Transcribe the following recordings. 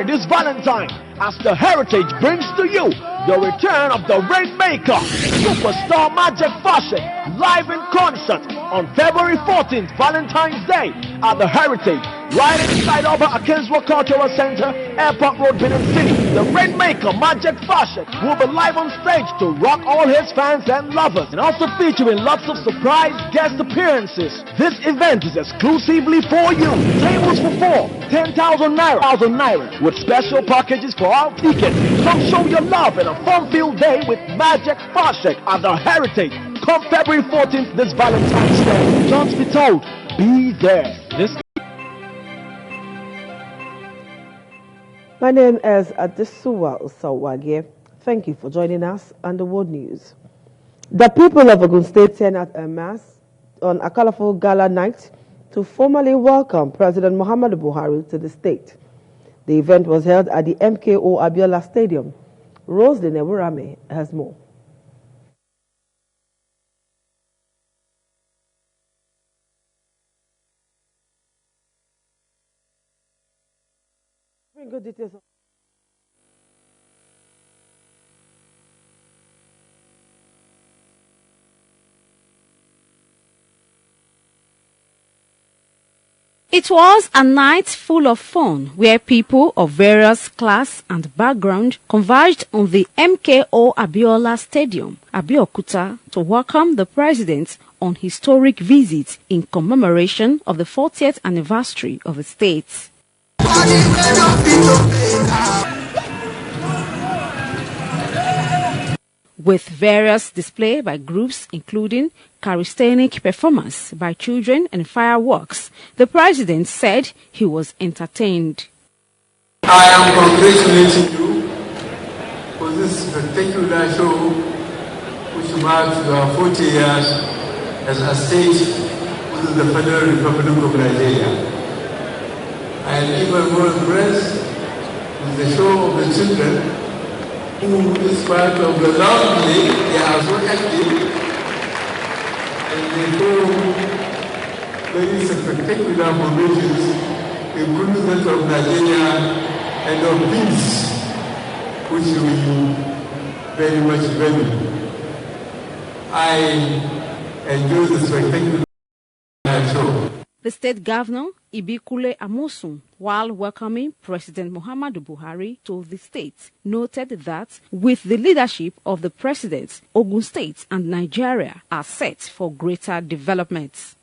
This Valentine, as the Heritage brings to you the return of the Rainmaker, Superstar Magic Fashion, live in concert on February 14th, Valentine's Day, at the Heritage, right inside Oba Akenswa Cultural Center, Airport Road, Benin City. The Rainmaker Magic Fashion will be live on stage to rock all his fans and lovers, and also featuring lots of surprise guest appearances. This event is exclusively for you. Tables for 4, 10,000 naira, with special packages for all tickets. Come show your love in a fun-filled day with Magic Fashion at the Heritage. Come February 14th, this Valentine's Day. Don't be told, be there. My name is Adesuwa Usawage. Thank you for joining us on the World News. The people of Ogun State turned out en masse on a colorful gala night to formally welcome President Muhammadu Buhari to the state. The event was held at the MKO Abiola Stadium. Roselyn Ewurame has more. Bring good details. It was a night full of fun where people of various class and background converged on the MKO Abiola Stadium, Abeokuta, to welcome the president on historic visit in commemoration of the 40th anniversary of the state. With various display by groups including charismatic performance by children and fireworks, the president said he was entertained. I am congratulating you for this spectacular show which marks your 40 years as a state within the Federal Republic of Nigeria. I am even more impressed with the show of the children who, despite of the long delay, they are so active and they show very spectacular formations in goodness of Nigeria and of peace, which we very much value. I enjoy the spectacular show. The state governor, Ibikule Amosun, while welcoming President Muhammadu Buhari to the state, noted that with the leadership of the president, Ogun State and Nigeria are set for greater developments.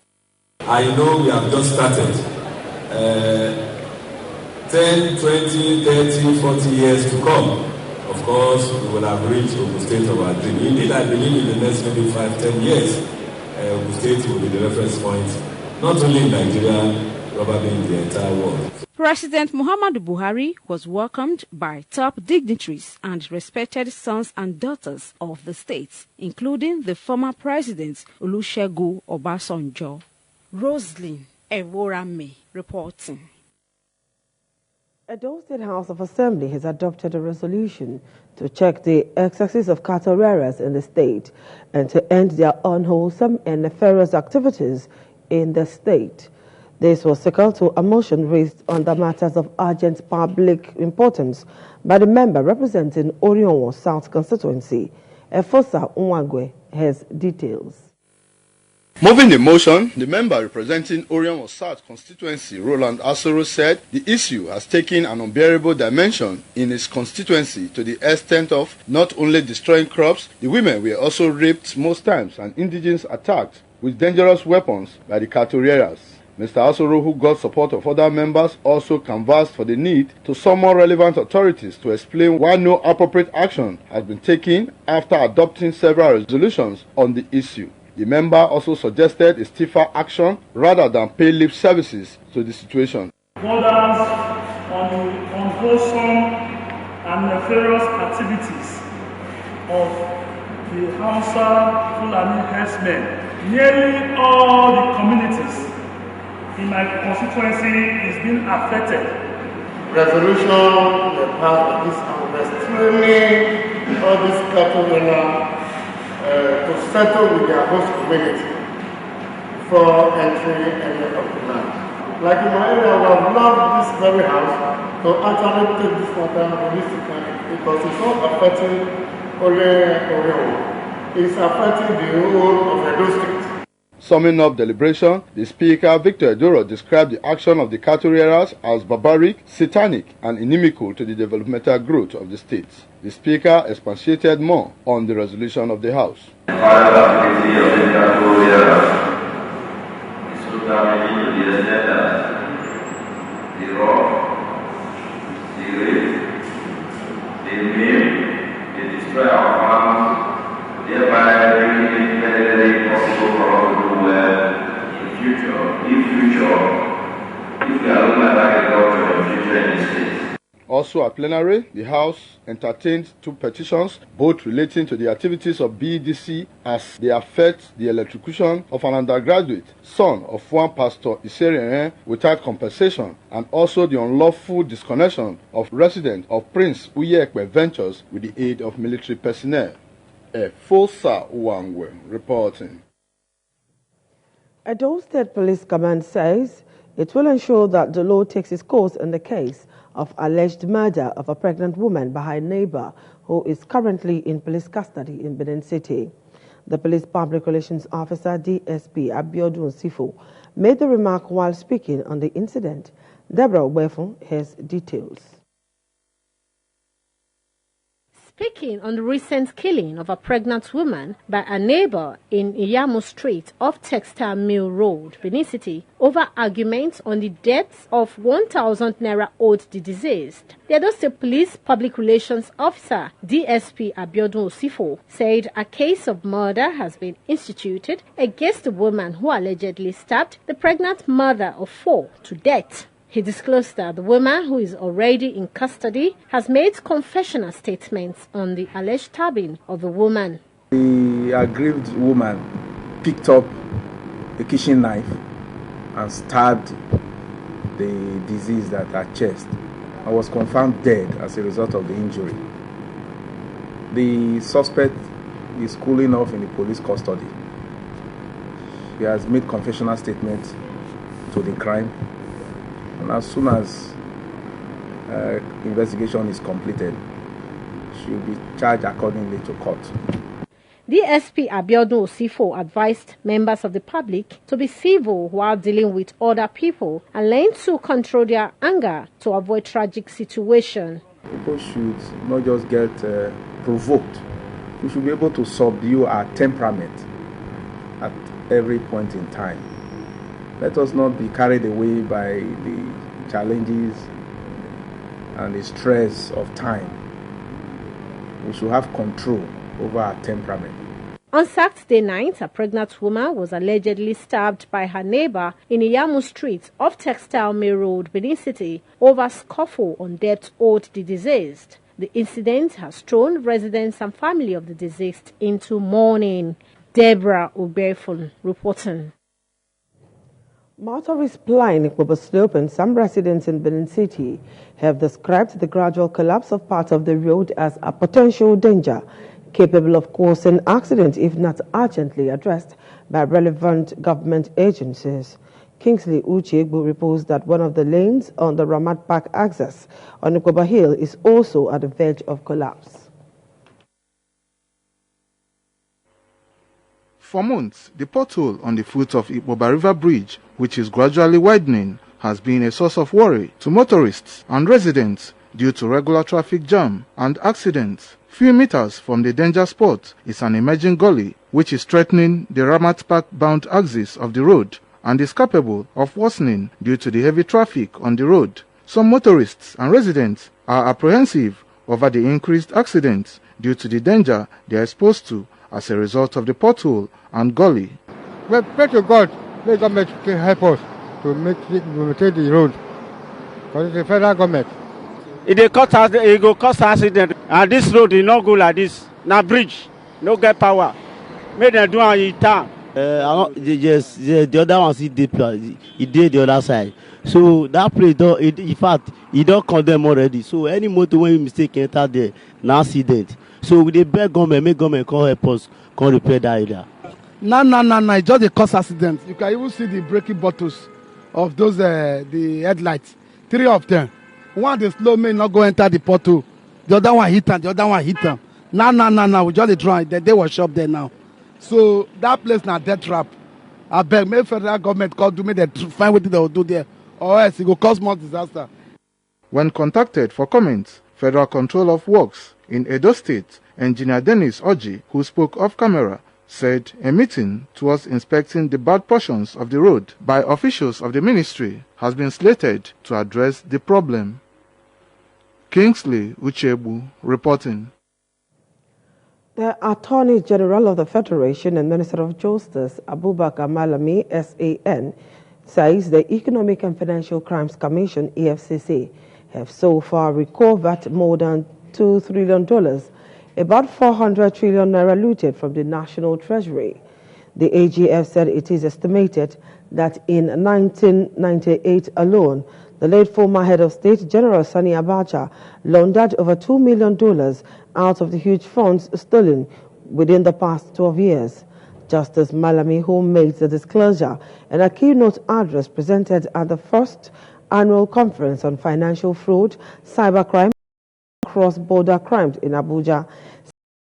I know we have just started. 10, 20, 30, 40 years to come. Of course, we will have reached Ogun State of our dream. Indeed, I believe in the next maybe 5, 10 years, Ogun State will be the reference point, not only in Nigeria, probably in the entire world. President Muhammadu Buhari was welcomed by top dignitaries and respected sons and daughters of the state, including the former president Olusegun Obasanjo. Roselyn Ewurame reporting. Edo State House of Assembly has adopted a resolution to check the excesses of cattle rearers in the state and to end their unwholesome and nefarious activities in the state. This was sequel to a motion raised on the matters of urgent public importance by the member representing Orionwo South constituency. Efosa Unwagwe has details. Moving the motion, the member representing Orionwo South constituency, Roland Asoro, said the issue has taken an unbearable dimension in his constituency to the extent of not only destroying crops, the women were also raped most times and indigents attacked with dangerous weapons by the cattle rearers. Mr. Asoro, who got support of other members, also canvassed for the need to summon relevant authorities to explain why no appropriate action has been taken after adopting several resolutions on the issue. The member also suggested a stiffer action rather than pay lip services to the situation. Borders on the unwholesome and nefarious activities of the Hausa Fulani herdsmen. Nearly all the communities in my constituency is being affected. Resolution passed this extremely all these cattle to settle with their host community before entering any of the land. Like in my area, I would have loved this very house to actually take this matter holistically because it's not affecting only Oreo. It's affecting the whole of Edo State. Summing up deliberation, the Speaker, Victor Edoro, described the action of the cattle rearers as barbaric, satanic, and inimical to the developmental growth of the state. The Speaker expatiated more on the resolution of the House. Thereby making it very possible for us to do well in future, if we are looking at agriculture in future in this state. Also at plenary, the House entertained 2 petitions, both relating to the activities of BEDC as they affect the electrocution of an undergraduate, son of one Pastor Iserien without compensation, and also the unlawful disconnection of residents of Prince Uyekwe Ventures with the aid of military personnel. Fosa Uwangwe reporting. Edo State Police Command says it will ensure that the law takes its course in the case of alleged murder of a pregnant woman by her neighbor who is currently in police custody in Benin City. The Police Public Relations Officer DSP Abiodun Sifo made the remark while speaking on the incident. Deborah Wefun has details. Speaking on the recent killing of a pregnant woman by a neighbor in Iyamu Street off Textile Mill Road, Benin City, over arguments on the deaths of 1,000 naira owed the deceased, the Edo State Police Public Relations Officer DSP Abiodun Osifo said a case of murder has been instituted against the woman who allegedly stabbed the pregnant mother of 4 to death. He disclosed that the woman, who is already in custody, has made confessional statements on the alleged stabbing of the woman. The aggrieved woman picked up a kitchen knife and stabbed the deceased at her chest and was confirmed dead as a result of the injury. The suspect is cooling off in the police custody. He has made confessional statements to the crime. And as soon as investigation is completed, she will be charged accordingly to court. DSP Abiodun Osifo advised members of the public to be civil while dealing with other people and learn to control their anger to avoid tragic situations. People should not just get provoked. We should be able to subdue our temperament at every point in time. Let us not be carried away by the challenges and the stress of time. We should have control over our temperament. On Saturday night, a pregnant woman was allegedly stabbed by her neighbor in Iyamu Street off Textile Mill Road, Benin City, over scuffle on debt owed the deceased. The incident has thrown residents and family of the deceased into mourning. Deborah Oberfun reporting. Motorists plying Ikpobo Slope and some residents in Benin City have described the gradual collapse of part of the road as a potential danger, capable of causing accidents if not urgently addressed by relevant government agencies. Kingsley Uchegbu reports that one of the lanes on the Ramat Park axis on Ikpobo Hill is also at the verge of collapse. For months, the pothole on the foot of Ikpoba River Bridge, which is gradually widening, has been a source of worry to motorists and residents due to regular traffic jam and accidents. Few meters from the danger spot is an emerging gully which is threatening the Ramat Park bound axis of the road and is capable of worsening due to the heavy traffic on the road. Some motorists and residents are apprehensive over the increased accidents due to the danger they are exposed to as a result of the pothole and gully. We pray to God, may government help us to maintain the road, because it's the federal government. It go cause accident, and this road is not good like this. Now bridge, no get power. Make them do it in town. Yes, the other one he did the other side. So that place, in fact, he don't condemn already. So any motor when you mistake enter there, now accident. So we beg government, make government come help us, come repair that area. No, it's just a cause accident. You can even see the breaking bottles of those the headlights. 3 of them. One the slow may not go enter the portal. The other one hit them. The other one hit them. Now. We just try. They were shop there now. So that place now death trap. I beg, maybe federal government call do me the find what they will do there, or else it will cause more disaster. When contacted for comments, Federal Control of Works in Edo State, Engineer Dennis Oji, who spoke off camera, said a meeting towards inspecting the bad portions of the road by officials of the ministry has been slated to address the problem. Kingsley Uchebu reporting. The Attorney General of the Federation and Minister of Justice, Abubakar Malami, SAN, says the Economic and Financial Crimes Commission, EFCC, have so far recovered more than $2 trillion, about 400 trillion naira looted from the National Treasury. The AGF said it is estimated that in 1998 alone, the late former head of state, General Sani Abacha, laundered over $2 million out of the huge funds stolen within the past 12 years. Justice Malami, who made the disclosure in a keynote address presented at the first annual conference on financial fraud, cybercrime, and cross-border crimes in Abuja,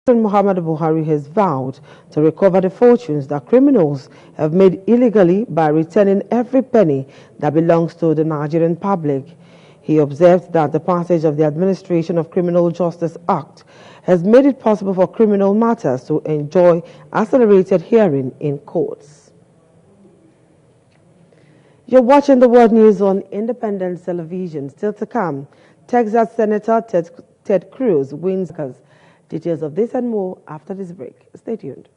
President Muhammad Buhari has vowed to recover the fortunes that criminals have made illegally by returning every penny that belongs to the Nigerian public. He observed that the passage of the Administration of Criminal Justice Act has made it possible for criminal matters to enjoy accelerated hearing in courts. You're watching the World News on Independent Television. Still to come, Texas Senator Ted Cruz wins. Details of this and more after this break. Stay tuned.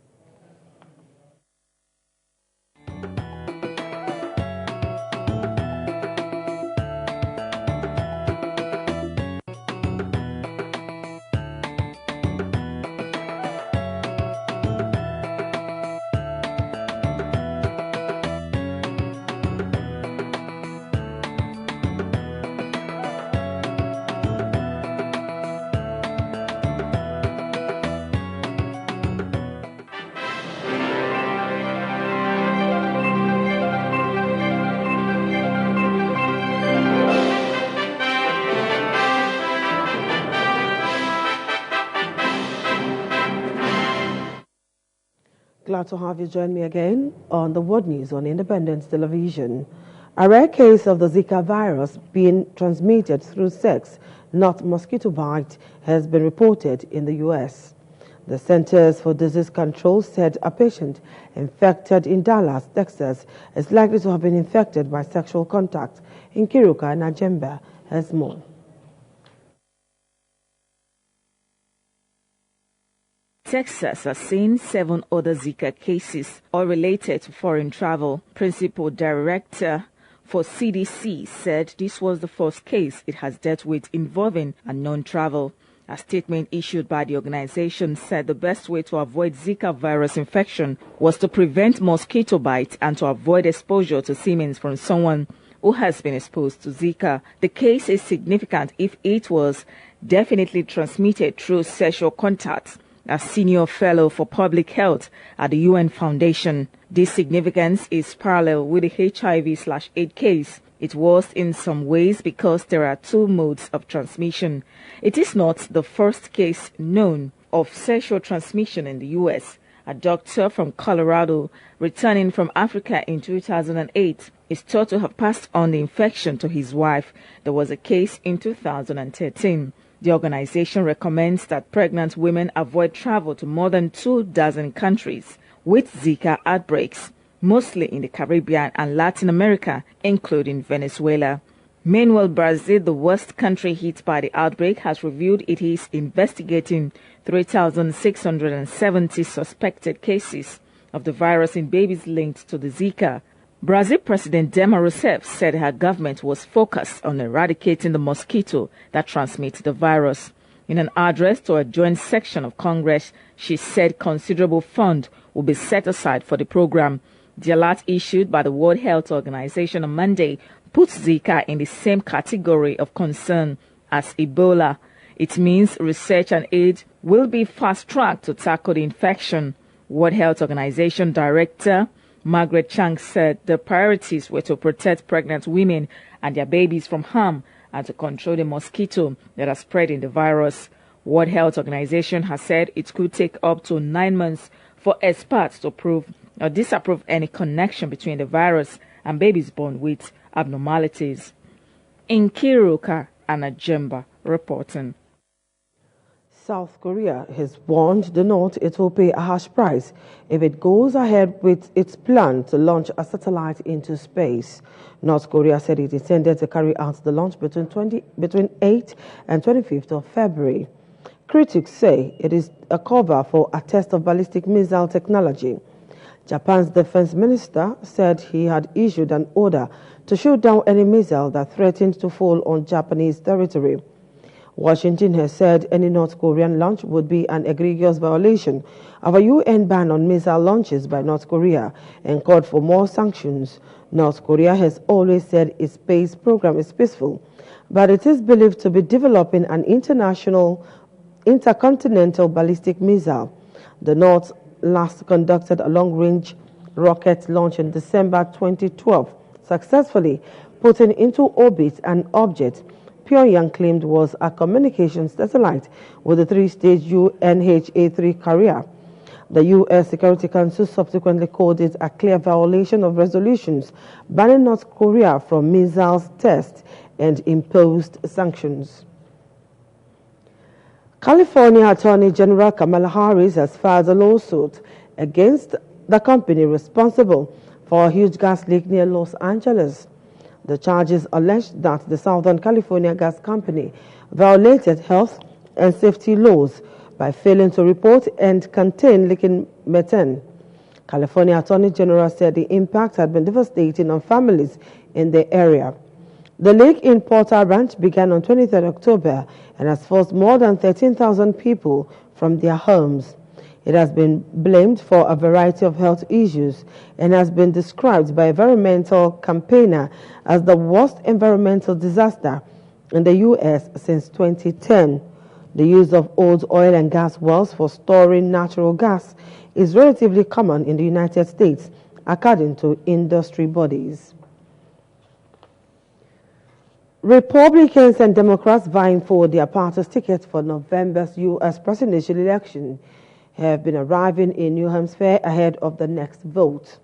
Glad to have you join me again on the World News on Independence Television. A rare case of the Zika virus being transmitted through sex, not mosquito bite, has been reported in the U.S. The Centers for Disease Control said a patient infected in Dallas, Texas, is likely to have been infected by sexual contact in Kiruka and Ajemba. Has more. Texas has seen 7 other Zika cases, all related to foreign travel. Principal Director for CDC said this was the first case it has dealt with involving unknown travel. A statement issued by the organization said the best way to avoid Zika virus infection was to prevent mosquito bite and to avoid exposure to semen from someone who has been exposed to Zika. The case is significant if it was definitely transmitted through sexual contact. A senior fellow for public health at the UN Foundation. This significance is parallel with the HIV/AIDS case. It was in some ways because there are 2 modes of transmission. It is not the first case known of sexual transmission in the U.S. A doctor from Colorado returning from Africa in 2008 is thought to have passed on the infection to his wife. There was a case in 2013. The organization recommends that pregnant women avoid travel to more than 24 countries with Zika outbreaks, mostly in the Caribbean and Latin America, including Venezuela. Meanwhile, Brazil, the worst country hit by the outbreak, has revealed it is investigating 3,670 suspected cases of the virus in babies linked to the Zika. Brazil President Dilma Rousseff said her government was focused on eradicating the mosquito that transmits the virus. In an address to a joint section of Congress, she said considerable funds will be set aside for the program. The alert issued by the World Health Organization on Monday puts Zika in the same category of concern as Ebola. It means research and aid will be fast-tracked to tackle the infection. World Health Organization Director Margaret Chang said the priorities were to protect pregnant women and their babies from harm and to control the mosquito that are spreading the virus. World Health Organization has said it could take up to 9 months for experts to prove or disapprove any connection between the virus and babies born with abnormalities. In Kiruka, Anna Jemba reporting. South Korea has warned the North it will pay a harsh price if it goes ahead with its plan to launch a satellite into space. North Korea said it intended to carry out the launch between 8th and 25th of February. Critics say it is a cover for a test of ballistic missile technology. Japan's defense minister said he had issued an order to shoot down any missile that threatened to fall on Japanese territory. Washington has said any North Korean launch would be an egregious violation of a UN ban on missile launches by North Korea and called for more sanctions. North Korea has always said its space program is peaceful, but it is believed to be developing an intercontinental ballistic missile. The North last conducted a long-range rocket launch in December 2012, successfully putting into orbit an object Pyongyang claimed was a communications satellite with a 3-stage UNH-A3 carrier. The U.S. Security Council subsequently called it a clear violation of resolutions banning North Korea from missiles tests and imposed sanctions. California Attorney General Kamala Harris has filed a lawsuit against the company responsible for a huge gas leak near Los Angeles. The charges allege that the Southern California Gas Company violated health and safety laws by failing to report and contain leaking methane. California Attorney General said the impact had been devastating on families in the area. The leak in Porter Ranch began on 23 October and has forced more than 13,000 people from their homes. It has been blamed for a variety of health issues and has been described by environmental campaigner as the worst environmental disaster in the U.S. since 2010. The use of old oil and gas wells for storing natural gas is relatively common in the United States, according to industry bodies. Republicans and Democrats vying for their party's tickets for November's U.S. presidential election have been arriving in New Hampshire ahead of the next vote.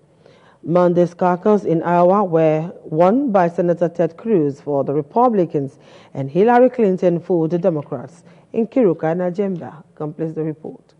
Monday's caucus in Iowa were won by Senator Ted Cruz for the Republicans and Hillary Clinton for the Democrats. In Kiruka, Najemba completes the report.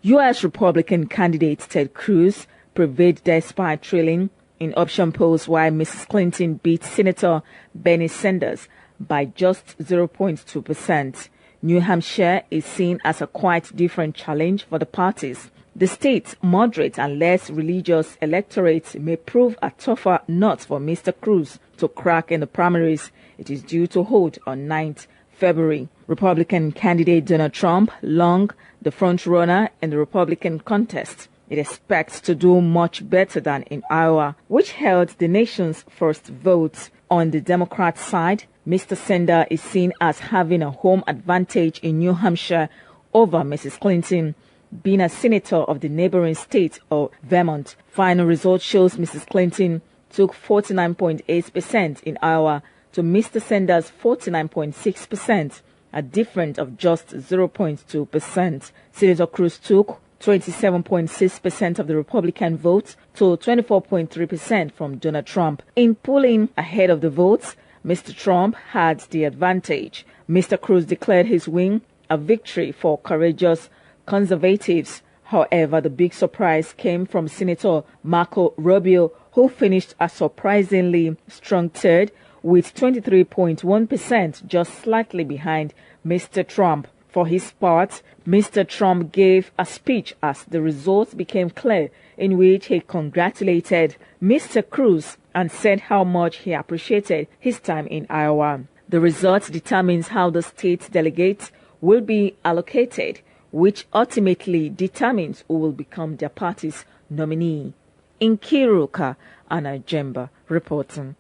U.S. Republican candidate Ted Cruz prevailed despite trailing in option polls, while Mrs. Clinton beat Senator Bernie Sanders by just 0.2%. New Hampshire is seen as a quite different challenge for the parties. The state's moderate and less religious electorate may prove a tougher nut for Mr. Cruz to crack in the primaries it is due to hold on 9th February. Republican candidate Donald Trump, long the front-runner in the Republican contest, it expects to do much better than in Iowa, which held the nation's first vote. On the Democrat side, Mr. Sanders is seen as having a home advantage in New Hampshire over Mrs. Clinton, being a senator of the neighboring state of Vermont. Final result shows Mrs. Clinton took 49.8% in Iowa to Mr. Sanders' 49.6%, a difference of just 0.2%. Senator Cruz took 27.6% of the Republican vote to 24.3% from Donald Trump. In polling ahead of the votes, Mr. Trump had the advantage. Mr. Cruz declared his win a victory for courageous conservatives. However, the big surprise came from Senator Marco Rubio, who finished a surprisingly strong third with 23.1%, just slightly behind Mr. Trump. For his part, Mr. Trump gave a speech as the results became clear, in which he congratulated Mr. Cruz and said how much he appreciated his time in Iowa. The result determines how the state delegates will be allocated, which ultimately determines who will become their party's nominee. In Kiruka, Anna Jemba reporting.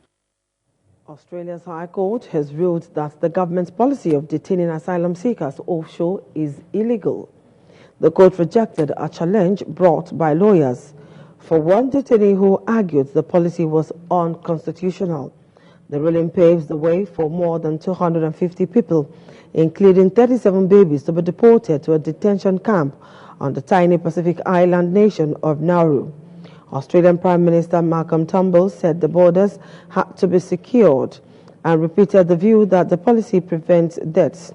Australia's High Court has ruled that the government's policy of detaining asylum seekers offshore is illegal. The court rejected a challenge brought by lawyers for one detainee who argued the policy was unconstitutional. The ruling paves the way for more than 250 people, including 37 babies, to be deported to a detention camp on the tiny Pacific island nation of Nauru. Australian Prime Minister Malcolm Turnbull said the borders had to be secured and repeated the view that the policy prevents deaths.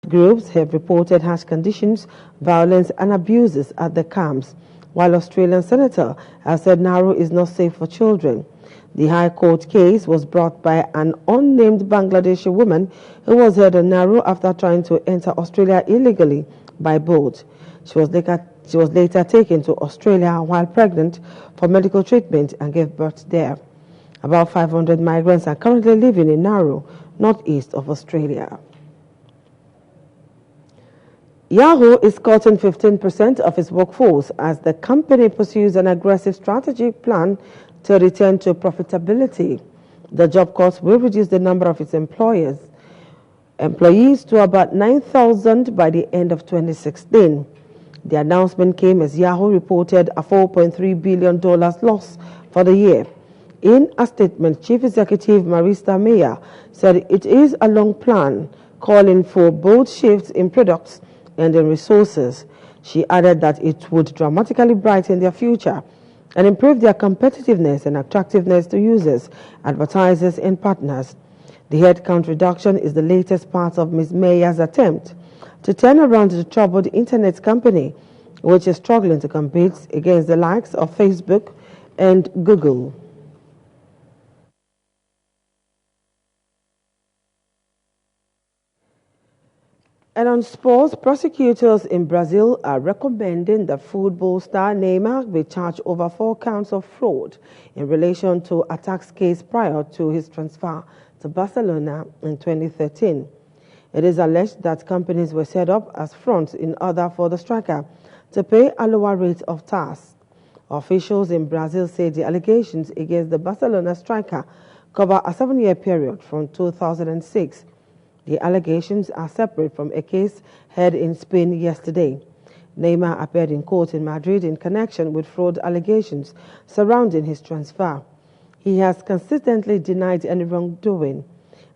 Groups have reported harsh conditions, violence and abuses at the camps, while Australian Senator has said Nauru is not safe for children. The High Court case was brought by an unnamed Bangladeshi woman who was held in Nauru after trying to enter Australia illegally by boat. She was later taken to Australia while pregnant for medical treatment and gave birth there. About 500 migrants are currently living in Nauru, northeast of Australia. Yahoo is cutting 15% of its workforce as the company pursues an aggressive strategic plan to return to profitability. The job cuts will reduce the number of its employees to about 9,000 by the end of 2016. The announcement came as Yahoo reported a $4.3 billion loss for the year. In a statement, Chief Executive Marista Mayer said it is a long plan, calling for bold shifts in products and in resources. She added that it would dramatically brighten their future and improve their competitiveness and attractiveness to users, advertisers, and partners. The headcount reduction is the latest part of Ms. Mayer's attempt to turn around the troubled internet company, which is struggling to compete against the likes of Facebook and Google. And on sports, prosecutors in Brazil are recommending that football star Neymar be charged over 4 counts of fraud in relation to a tax case prior to his transfer to Barcelona in 2013. It is alleged that companies were set up as fronts in order for the striker to pay a lower rate of tax. Officials in Brazil say the allegations against the Barcelona striker cover a 7-year period from 2006. The allegations are separate from a case heard in Spain yesterday. Neymar appeared in court in Madrid in connection with fraud allegations surrounding his transfer. He has consistently denied any wrongdoing.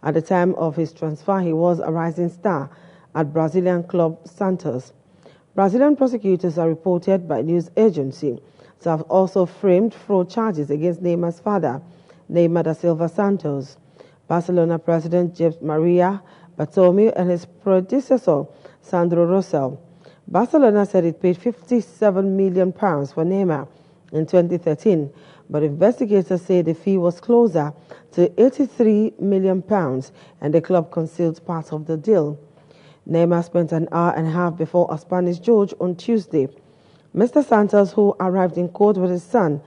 At the time of his transfer, he was a rising star at Brazilian club Santos. Brazilian prosecutors are reported by news agency to have also framed fraud charges against Neymar's father, Neymar da Silva Santos. Barcelona president James Maria Bartomeu and his predecessor, Sandro Rosell. Barcelona said it paid £57 million for Neymar in 2013, but investigators say the fee was closer to £83 million and the club concealed part of the deal. Neymar spent an hour and a half before a Spanish judge on Tuesday. Mr. Santos, who arrived in court with his son,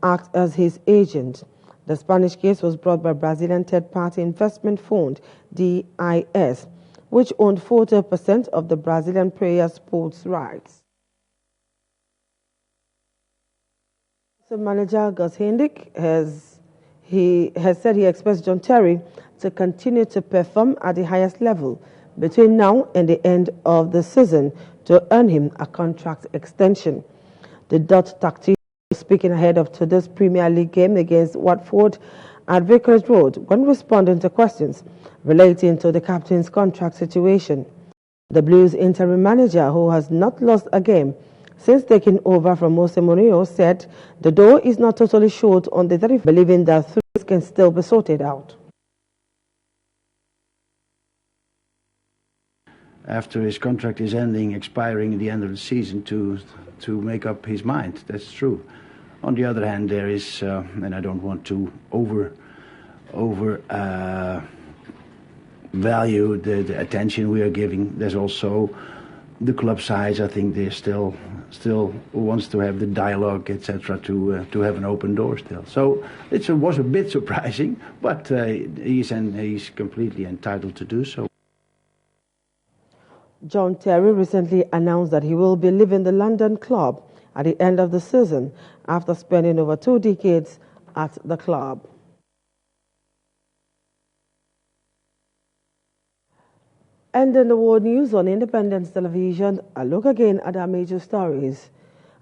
acted as his agent. The Spanish case was brought by Brazilian third-party investment fund, DIS, which owned 40% of the Brazilian players' sports rights. So manager Gus Hindick has said he expects John Terry to continue to perform at the highest level between now and the end of the season to earn him a contract extension. The Dutch tactician speaking ahead of today's Premier League game against Watford at Vicarage Road when responding to questions relating to the captain's contract situation. The Blues interim manager, who has not lost a game since taking over from Jose Mourinho, said the door is not totally shut on the 35, believing that things can still be sorted out. After his contract is expiring at the end of the season, to make up his mind. That's true. On the other hand, there is, and I don't want to over value the attention we are giving. There's also the club sides. I think they still wants to have the dialogue, etc., to have an open door still. So it was a bit surprising, but he's completely entitled to do so. John Terry recently announced that he will be leaving the London club at the end of the season after spending over 2 decades at the club. And in the world news on Independence Television, a look again at our major stories.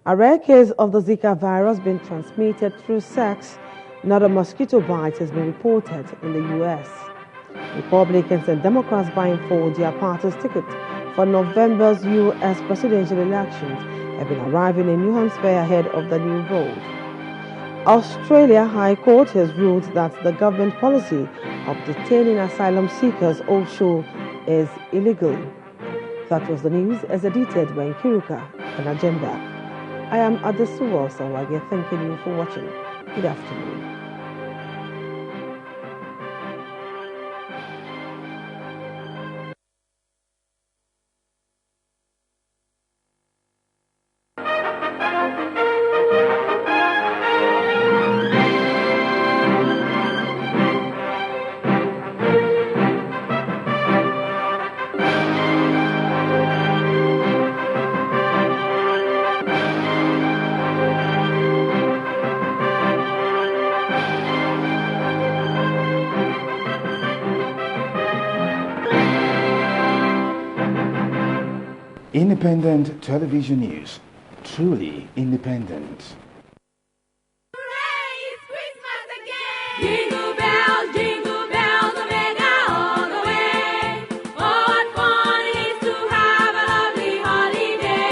A rare case of the Zika virus being transmitted through sex, not a mosquito bite, has been reported in the U.S. Republicans and Democrats vying for their party's ticket for November's U.S. presidential elections have been arriving in New Hampshire ahead of the new vote. Australia High Court has ruled that the government policy of detaining asylum seekers offshore is illegal. That was the news as edited by Nkiruka and Agenda. I am Adesuwa Sawage, thanking you for watching. Good afternoon. Independent television news, truly independent. Jingle bells, Omega all the way. Oh, what fun it is to have a lovely holiday.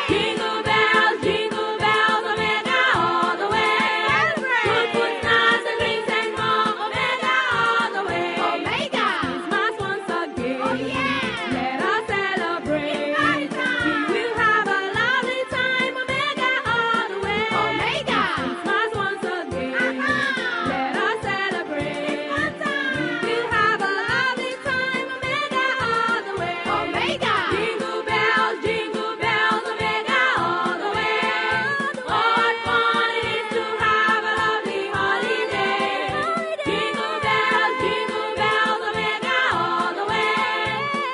Jingle bells, Omega all the way. Good food, snacks and drinks and more, Omega all the way. Omega, Christmas once again. Oh yeah, let us celebrate. We will have a lovely time, Omega all the way. Omega, Christmas once again. Let us celebrate. We will have a lovely time, Omega all the way. Omega. Jingle bells, Omega all the way. What fun it is to have a lovely holiday. Jingle bells, Omega all the way.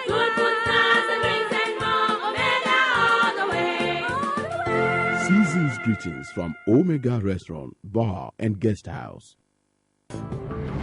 Good food, snacks and drinks and more, Omega all the way. Season's greetings from Omega Restaurant, Bar and Guest House.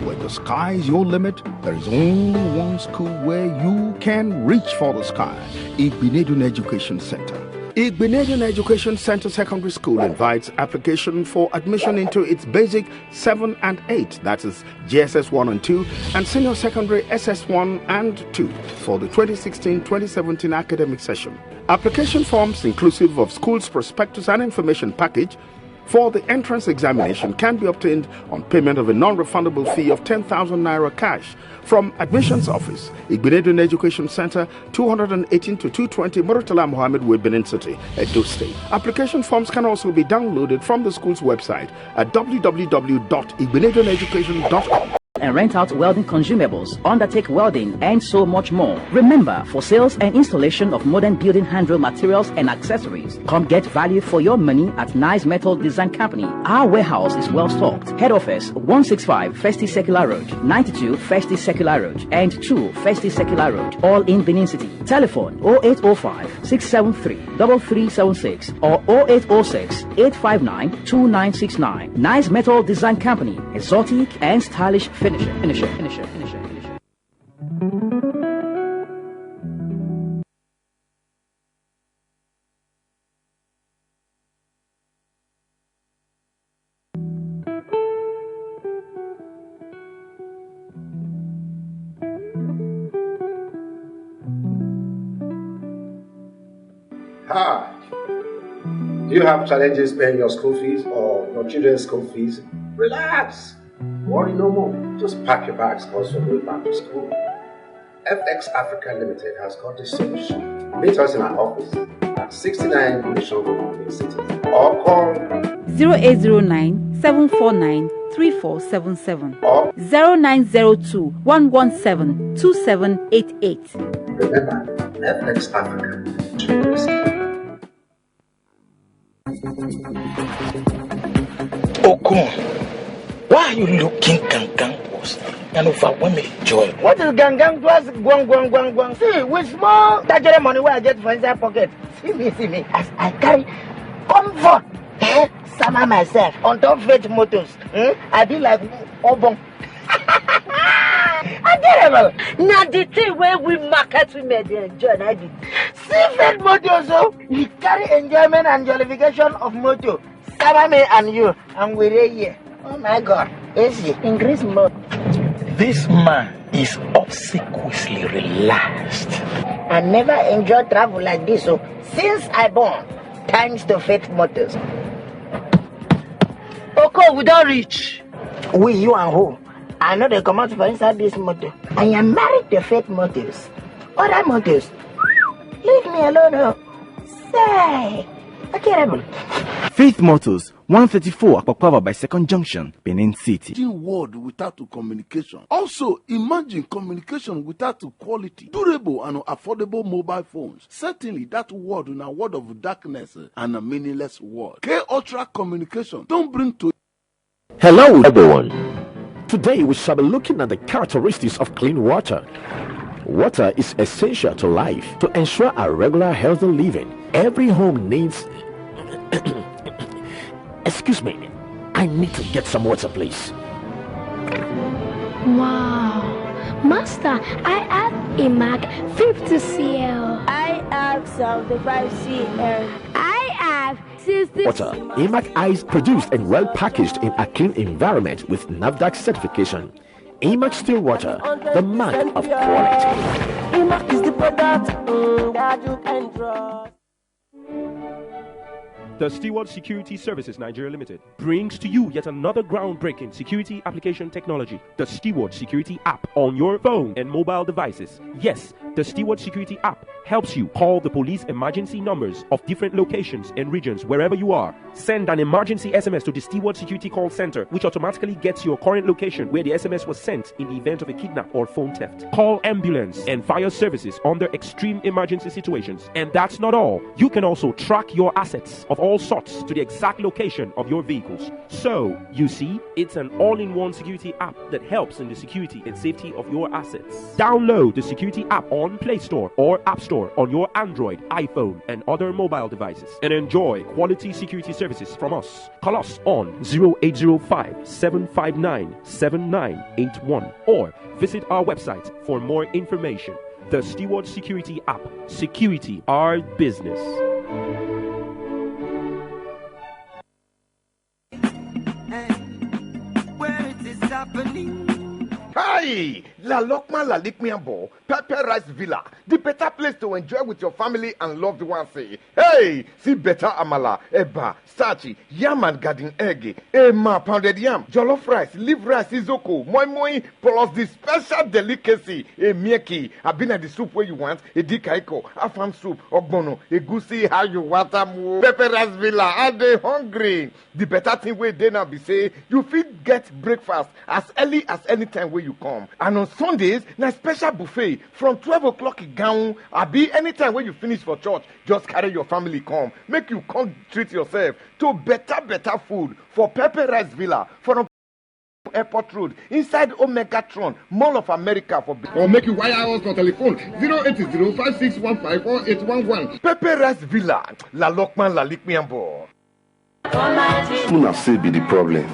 Where the sky is your limit, there is only one school where you can reach for the sky. Igbenedun Education Center. Igbenedun Education Center Secondary School invites application for admission into its basic 7 and 8, that is GSS 1 and 2, and senior secondary SS 1 and 2 for the 2016-2017 academic session. Application forms inclusive of school's prospectus and information package for the entrance examination can be obtained on payment of a non-refundable fee of 10,000 naira cash from Admissions Office, Igbenedun Education Center, 218 to 220 Murtala Mohammed Way, Benin City, Edo State. Application forms can also be downloaded from the school's website at www.igbeneduneducation.com. And rent out welding consumables, undertake welding, and so much more. Remember, for sales and installation of modern building handrail materials and accessories, come get value for your money at Nice Metal Design Company. Our warehouse is well stocked. Head office 165 Festi Secular Road, 92 Festi Secular Road, and 2 Festi Secular Road, all in Benin City. Telephone 0805 673 3376 or 0806 859 2969. Nice Metal Design Company, exotic and stylish finisher. Hi. Do you have challenges paying your school fees or your children's school fees? Relax. Worry no more. Just pack your bags because you're going back to school. FX Africa Limited has got a solution. Meet us in our office at 69 Mission Road in City or call 0809 749 3477 or 0902 117 2788. Remember, FX Africa. Okun, why are you looking gangan-was and overwhelming joy? What is gangang plus guang? See, with small tajere money where I get for inside pocket. See me. As I carry comfort, summer myself on top faith motors. I be like Obon. Adorable. Now the thing where we market women they enjoy, I did. See Faith Motors, so we carry enjoyment and jollification of motor. Sabame and you, and we're here. Oh my God, easy, increase more. This man is obsequiously relaxed. I never enjoyed travel like this, so since I born, thanks to Faith Motors. Okay, we don't reach. We, you and who? I know they come out for inside this motor. I am married to Faith Motors. Other motors, leave me alone. Oh. Say, terrible. Faith Motors, 134 Akpakpava by Second Junction, Benin City. Word without communication. Also, imagine communication without quality, durable and affordable mobile phones. Certainly, that word is a word of darkness and a meaningless word. K-Ultra Communication don't bring to. Hello, everyone. Today, we shall be looking at the characteristics of clean water. Water is essential to life. To ensure a regular, healthy living, every home needs. Excuse me, I need to get some water, please. Wow, Master, I have a Mac 50 cl. I have 75 cl. I have 60 Water, AMAC Ice produced and well packaged in a clean environment with NAFDAC certification. AMAC Still Water, the mark of quality. AMAC is the product that you can trust. The Steward Security Services Nigeria Limited brings to you yet another groundbreaking security application technology, the Steward Security app on your phone and mobile devices. Yes, the Steward Security app helps you call the police emergency numbers of different locations and regions wherever you are. Send an emergency SMS to the Steward Security Call Center, which automatically gets your current location where the SMS was sent in the event of a kidnap or phone theft. Call ambulance and fire services under extreme emergency situations. And that's not all. You can also track your assets of all sorts to the exact location of your vehicles. So, you see, it's an all-in-one security app that helps in the security and safety of your assets. Download the security app on Play Store or App Store on your Android, iPhone, and other mobile devices and enjoy quality security services from us. Call us on 0805-759-7981 or visit our website for more information. The Steward Security app. Security, our business. Hi! La Lokma La Likmiambo, Pepper Rice Villa, the better place to enjoy with your family and loved ones. Hey! See better amala, eba, starchy, yam and garden egg, ema pounded yam, jollof rice, leaf rice, izoko, moi moi, plus the special delicacy, a mieki, a been at the soup where you want, a dikaiko, afam soup, ogbono, a goosey, how you want them, Pepper Rice Villa, are they hungry? The better thing where they now be say, you fit get breakfast as early as any time where you come. And on Sundays, na special buffet from 12 o'clock gown. Abi anytime when you finish for church, just carry your family come. Make you come treat yourself to better food for Pepper Rice Villa from Airport Road inside Omegatron Mall of America for or make you wire us for telephone 08056154811. Pepper Rice Villa, La Lokman La Likmiambo. Una say be the problem.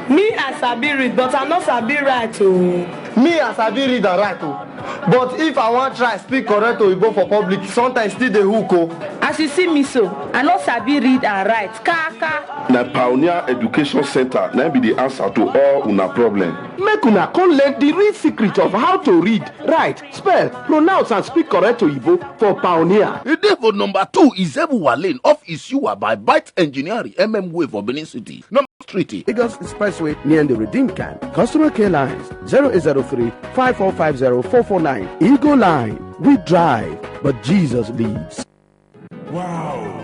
Me as sabi read, but I not sabi write. Me as sabi read and write. But if I want try speak correct Oyibo for public, sometimes still the hook. As you see me so, I not sabi read and write. Kaka. Na Pioneer Education Center na be the answer to all una problem. Make una come learn the real secret of how to read, write, spell, pronounce and speak correct Oyibo for Pioneer. Therefore, number 2 is Ebuwa Lane off Isiwa by Byte Engineering, MM for Benin City. Number 3 Lagos Expressway near the Redeem Camp. Customer care lines 0803-5450-449. Eagle Line. We drive, but Jesus leads. Wow.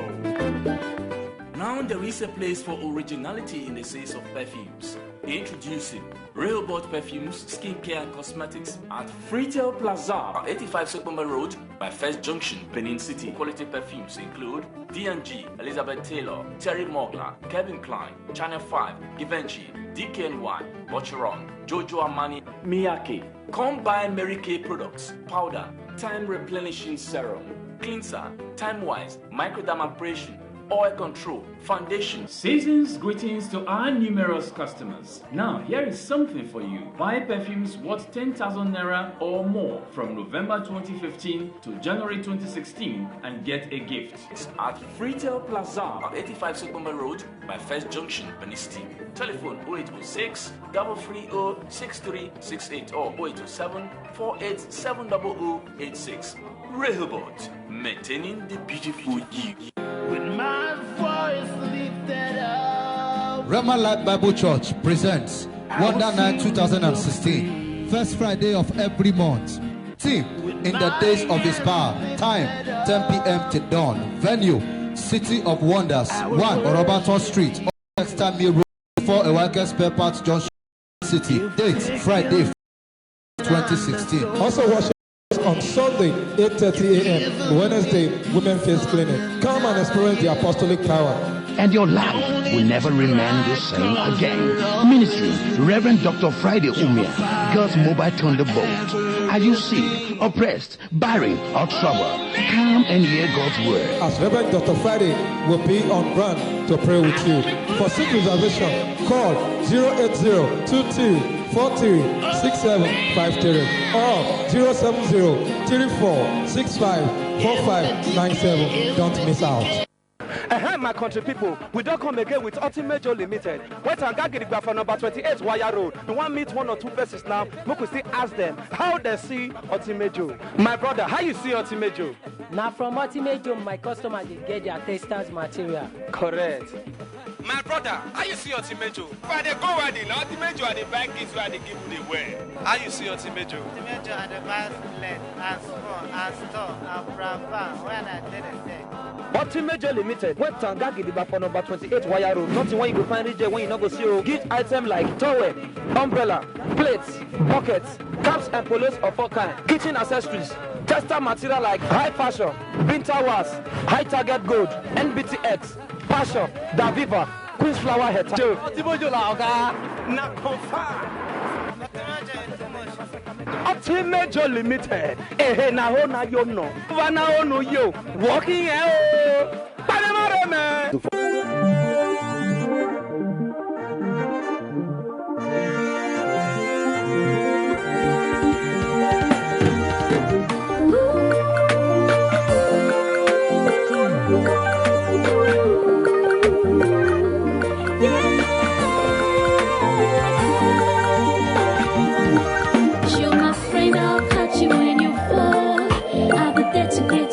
Now there is a place for originality in the sales of perfumes. Introducing Rehoboth Perfumes, Skincare and Cosmetics at Freetail Plaza, 85 Sekbomba Road by First Junction, Benin City. Quality perfumes include D&G, Elizabeth Taylor, Terry Mogler, Kevin Klein, Channel 5, Givenchy, DKNY, Bocheron, Jojo Armani, Miyake. Come buy Mary Kay products, powder, time replenishing serum, cleanser, time-wise, microdermabrasion, oil control, foundation. Season's greetings to our numerous customers. Now, here is something for you. Buy perfumes worth 10,000 naira or more from November 2015 to January 2016 and get a gift. It's at Freetel Plaza at 85 Sokomba Road by First Junction, Benin City. Telephone 0806 330 6368 or 0807 4870086. Rehoboth, maintaining the beautiful you. With my voice lifted up. Rema Life Bible Church presents Wonder Night 2016, first Friday of every month. Theme: In the Days of His Power. Time: 10 p.m. to dawn. Venue: City of Wonders, 1 Orobaton Street, next time Road, before a Workers Spare Parts Junction City. Date: Friday 2016. Also watch on Sunday 8:30 a.m. Wednesday Women Face Clinic. Come and experience the apostolic power. And your life will never remain the same again. Ministry: Reverend Dr. Friday Umia, God's Mobile Thunderbolt. Are you sick, oppressed, barren, or troubled? Come and hear God's word. As Reverend Dr. Friday will be on ground to pray with you. For seat reservation, call 08022436753 or 07034654597. Don't miss out. My country people, we don't come again with Ultimate Joe Limited. Wait and get it for number 28 Wire Road. You want meet one or two persons now? We could still ask them how they see Ultimate Joe. My brother, how you see Ultimate Joe? Now from Ultimate Joe, my customers they get their testers material. Correct. My brother, how you see Ultimate Joe? Where they go where the Ultimate Joe and the bank is where they give you the way. How you see Ultimate Joe? Ultimate Joe and the bank led as phone, as store, and brava, when I did it. Ultimate Joe Limited. Wait and get it for number 28 Wire Road. Nothing when you go find it when you not go see you. Gift item like towel, umbrella, plates, buckets, caps and polos of all kinds, kitchen accessories, tester material like high fashion, winter was, high target gold, NBTX, Passion, Daviva, Queen's Flower Head. Ultimate Joe Limited. Eh, na ho na yo no. Wana ho no yo. Walking eh. Panemare me.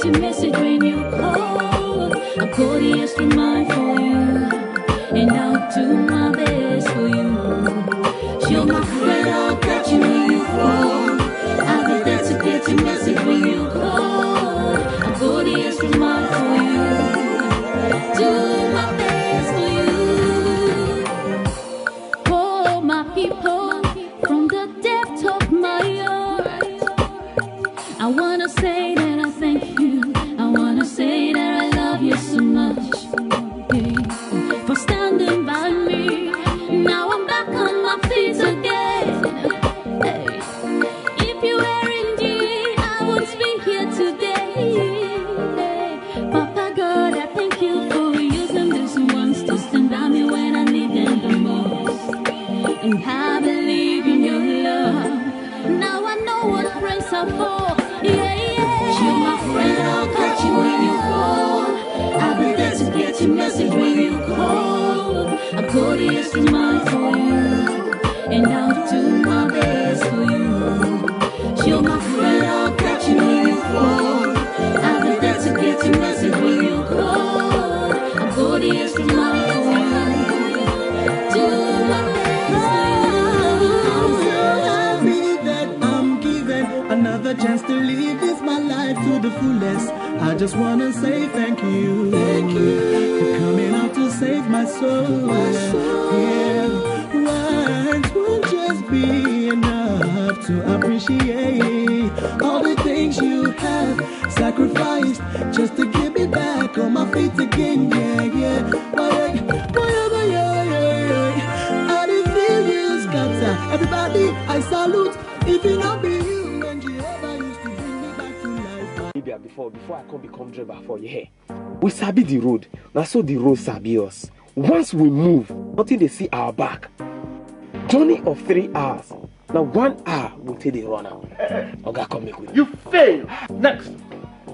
Message when you call, I'll call the extra mile for you, and I'll do my best for you. You're my friend, I'll catch you when you fall. I'll be there to get your message when you call. I'll go the extra mile for you, do my best for you. Oh, my people, from the depth of my heart, I wanna say that I thank you. I wanna say that I love you so much, hey, for standing by me. Now I'm back on my feet again. Hey, if you were indeed, I would be here today. Hey, Papa God, I thank you for using these ones to stand by me when I need them the most. And I believe in your love. Now I know what friends are for. Yeah. You're my friend, I'll catch you when you fall. I'll be there to get your message when you call. I'll go the extra mile for you, and I'll do my best for you. You're my friend, I'll catch you when you fall. I'll be there to get your message when you call. I'll go the extra mile for you, do my best for you. I'm so happy that I'm given another chance to live this my life to the fullest. I just wanna say thank you for coming out to save my soul. Yeah, words won't just be enough to appreciate all the things you have sacrificed just to get me back on my feet again. Yeah. I didn't feel you scatter. Everybody, I salute. If it not be you and Jehovah used to bring me back to life. Before I come become driver for you here. We sabi the road. Now so the road sabi us. Once we move, nothing they see our back. Journey of 3 hours. Now 1 hour will take the runner. Oga come make with you fail. Next.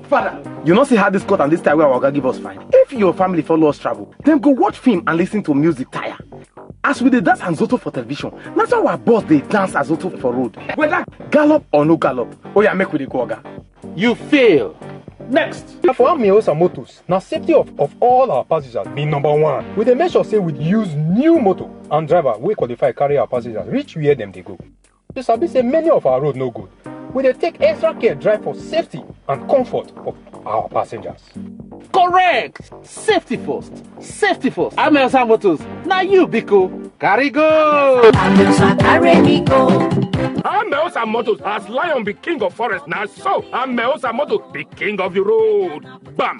Father, you know see how this cut and this time where Oga give us fine. If your family follow us travel, then go watch film and listen to music tire. As we dey dance Azoto for television, that's how our boss they dance Azoto for road. Whether gallop or no gallop. Oh yeah, make with the go, Oga. You fail. Next, for Amios and Motors, now safety of all our passengers be number one. We dey make sure say we use new motor and driver we qualify carry our passengers reach where them they go. You sabi say many of our road no good. We dey take extra care drive for safety and comfort of our passengers. Correct! Safety first. Safety first. Amios and Motors. Now you Biko. Carry go! Amios carry me go. Amios and Motors as lion be king of forest now so Amios and Motors be king of the road. Bam!